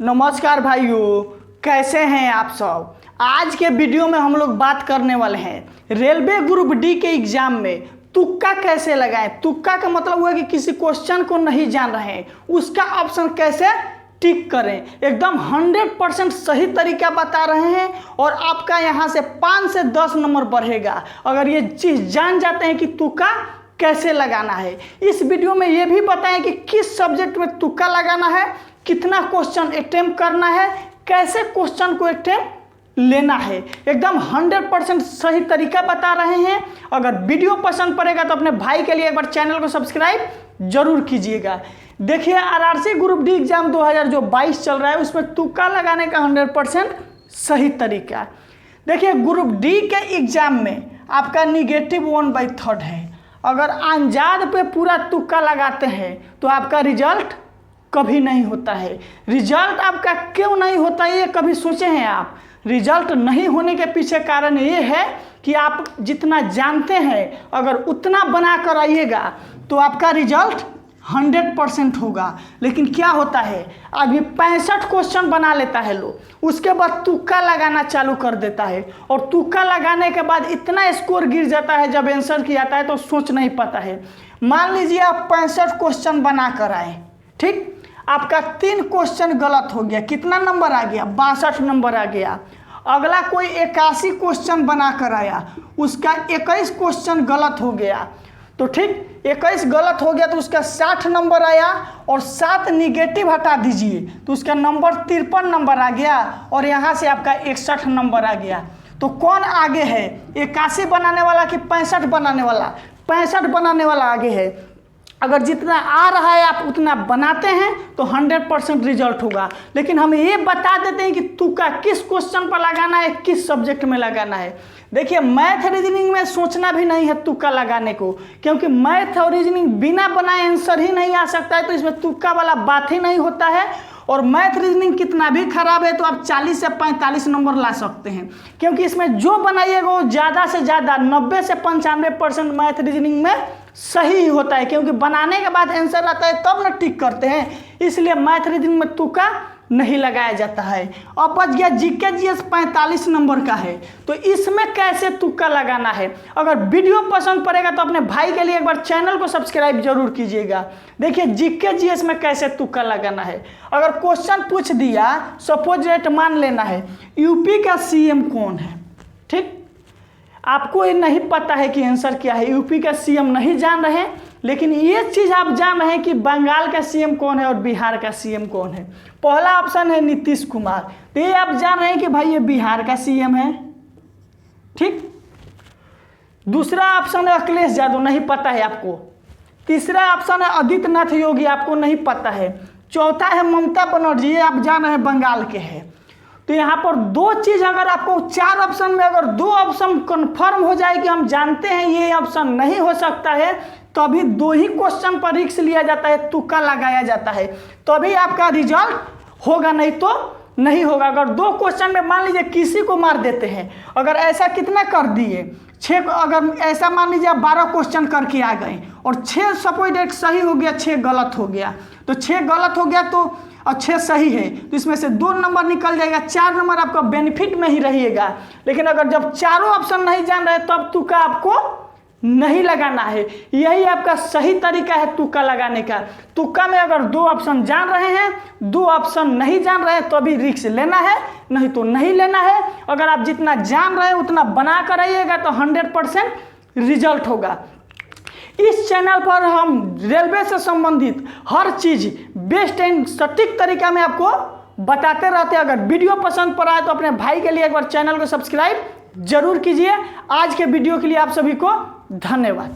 नमस्कार भाइयों, कैसे हैं आप सब। आज के वीडियो में हम लोग बात करने वाले हैं रेलवे ग्रुप डी के एग्जाम में तुक्का कैसे लगाएं। तुक्का का मतलब हुआ कि किसी क्वेश्चन को नहीं जान रहे हैं, उसका ऑप्शन कैसे टिक करें। एकदम 100% सही तरीका बता रहे हैं और आपका यहाँ से 5 से 10 नंबर बढ़ेगा अगर ये चीज़ जान जाते हैं कि तुक्का कैसे लगाना है। इस वीडियो में ये भी बताएं कि किस सब्जेक्ट में तुक्का लगाना है, कितना क्वेश्चन अटेम्प्ट करना है, कैसे क्वेश्चन को अटेम्प्ट लेना है। एकदम 100% सही तरीका बता रहे हैं। अगर वीडियो पसंद पड़ेगा तो अपने भाई के लिए एक बार चैनल को सब्सक्राइब जरूर कीजिएगा। देखिए आरआरसी ग्रुप डी एग्जाम 2022 चल रहा है, उसमें तुक्का लगाने का 100% सही तरीका। देखिए ग्रुप डी के एग्जाम में आपका -1/3 है। अगर अंजाद पे पूरा तुक्का लगाते हैं तो आपका रिजल्ट कभी नहीं होता है। रिजल्ट आपका क्यों नहीं होता है ये कभी सोचे हैं आप? रिजल्ट नहीं होने के पीछे कारण ये है कि आप जितना जानते हैं अगर उतना बना कर आइएगा तो आपका रिजल्ट 100% होगा। लेकिन क्या होता है, अभी 65 क्वेश्चन बना लेता है लोग, उसके बाद तुक्का लगाना चालू कर देता है और तुक्का लगाने के बाद इतना स्कोर गिर जाता है जब आंसर किया जाता है तो सोच नहीं पाता है। मान लीजिए आप 65 क्वेश्चन बना कर आए, ठीक, आपका 3 क्वेश्चन गलत हो गया, कितना नंबर आ गया? 62 नंबर आ गया। अगला कोई 81 क्वेश्चन बना कर आया, उसका 21 क्वेश्चन गलत हो गया, तो ठीक 21 गलत हो गया तो उसका 60 नंबर आया और 7 निगेटिव हटा दीजिए तो उसका नंबर 53 नंबर आ गया और यहाँ से आपका 61 नंबर आ गया। तो कौन आगे है, 81 बनाने वाला कि 65 बनाने वाला? 65 बनाने वाला आगे है। अगर जितना आ रहा है आप उतना बनाते हैं तो 100% रिजल्ट होगा। लेकिन हम ये बता देते हैं कि तुक्का किस क्वेश्चन पर लगाना है, किस सब्जेक्ट में लगाना है। देखिए मैथ रीजनिंग में सोचना भी नहीं है तुक्का लगाने को, क्योंकि मैथ और रीजनिंग बिना बनाए आंसर ही नहीं आ सकता है, तो इसमें तुक्का वाला बात ही नहीं होता है। और मैथ रीजनिंग कितना भी खराब है तो आप 40 से 45 नंबर ला सकते हैं, क्योंकि इसमें जो बनाइएगा वो ज़्यादा से ज़्यादा 90 से 95% मैथ रीजनिंग में सही ही होता है, क्योंकि बनाने के बाद आंसर आता है तब ना टिक करते हैं। इसलिए मैथ रीजनिंग में तुक्का नहीं लगाया जाता है। अब बच गया जीके जीएस 45 नंबर का है, तो इसमें कैसे तुक्का लगाना है। अगर वीडियो पसंद पड़ेगा तो अपने भाई के लिए एक बार चैनल को सब्सक्राइब जरूर कीजिएगा। देखिए जीके जीएस में कैसे तुक्का लगाना है। अगर क्वेश्चन पूछ दिया, सपोज रेट मान लेना है यूपी का सीएम कौन है, ठीक, आपको ये नहीं पता है कि आंसर क्या है, यूपी का सीएम नहीं जान रहे हैं, लेकिन ये चीज़ आप जान रहे हैं कि बंगाल का सीएम कौन है और बिहार का सीएम कौन है। पहला ऑप्शन है नीतीश कुमार, तो ये आप जान रहे हैं कि भाई ये बिहार का सीएम है, ठीक। दूसरा ऑप्शन है अखिलेश यादव, नहीं पता है आपको। तीसरा ऑप्शन है आदित्यनाथ योगी, आपको नहीं पता है। चौथा है ममता बनर्जी, ये आप जान रहे हैं बंगाल के हैं। तो यहाँ पर 2 चीज़, अगर आपको 4 ऑप्शन में अगर 2 ऑप्शन कन्फर्म हो जाए कि हम जानते हैं ये ऑप्शन नहीं हो सकता है, तभी 2 ही क्वेश्चन पर रिस्क लिया जाता है, तुक्का लगाया जाता है, तभी आपका रिजल्ट होगा, नहीं तो नहीं होगा। अगर 2 क्वेश्चन में मान लीजिए किसी को मार देते हैं, अगर ऐसा कितना कर दिए 6, अगर ऐसा मान लीजिए आप 12 क्वेश्चन करके आ गए और 6 सपोज डेट सही हो गया, 6 गलत हो गया, तो 6 गलत हो गया तो और 6 सही है, तो इसमें से 2 नंबर निकल जाएगा, 4 नंबर आपका बेनिफिट में ही रहिएगा। लेकिन अगर जब चारों ऑप्शन नहीं जान रहे तब तुक्का आपको नहीं लगाना है। यही आपका सही तरीका है तुक्का लगाने का। तुक्का में अगर 2 ऑप्शन जान रहे हैं, 2 ऑप्शन नहीं जान रहे हैं तो अभी रिस्क लेना है, नहीं तो नहीं लेना है। अगर आप जितना जान रहे हैं उतना बना कर आइएगा तो 100% रिजल्ट होगा। इस चैनल पर हम रेलवे से संबंधित हर चीज़ बेस्ट एंड सटीक तरीका में आपको बताते रहते हैं। अगर वीडियो पसंद पड़ा है तो अपने भाई के लिए एक बार चैनल को सब्सक्राइब जरूर कीजिए। आज के वीडियो के लिए आप सभी को धन्यवाद।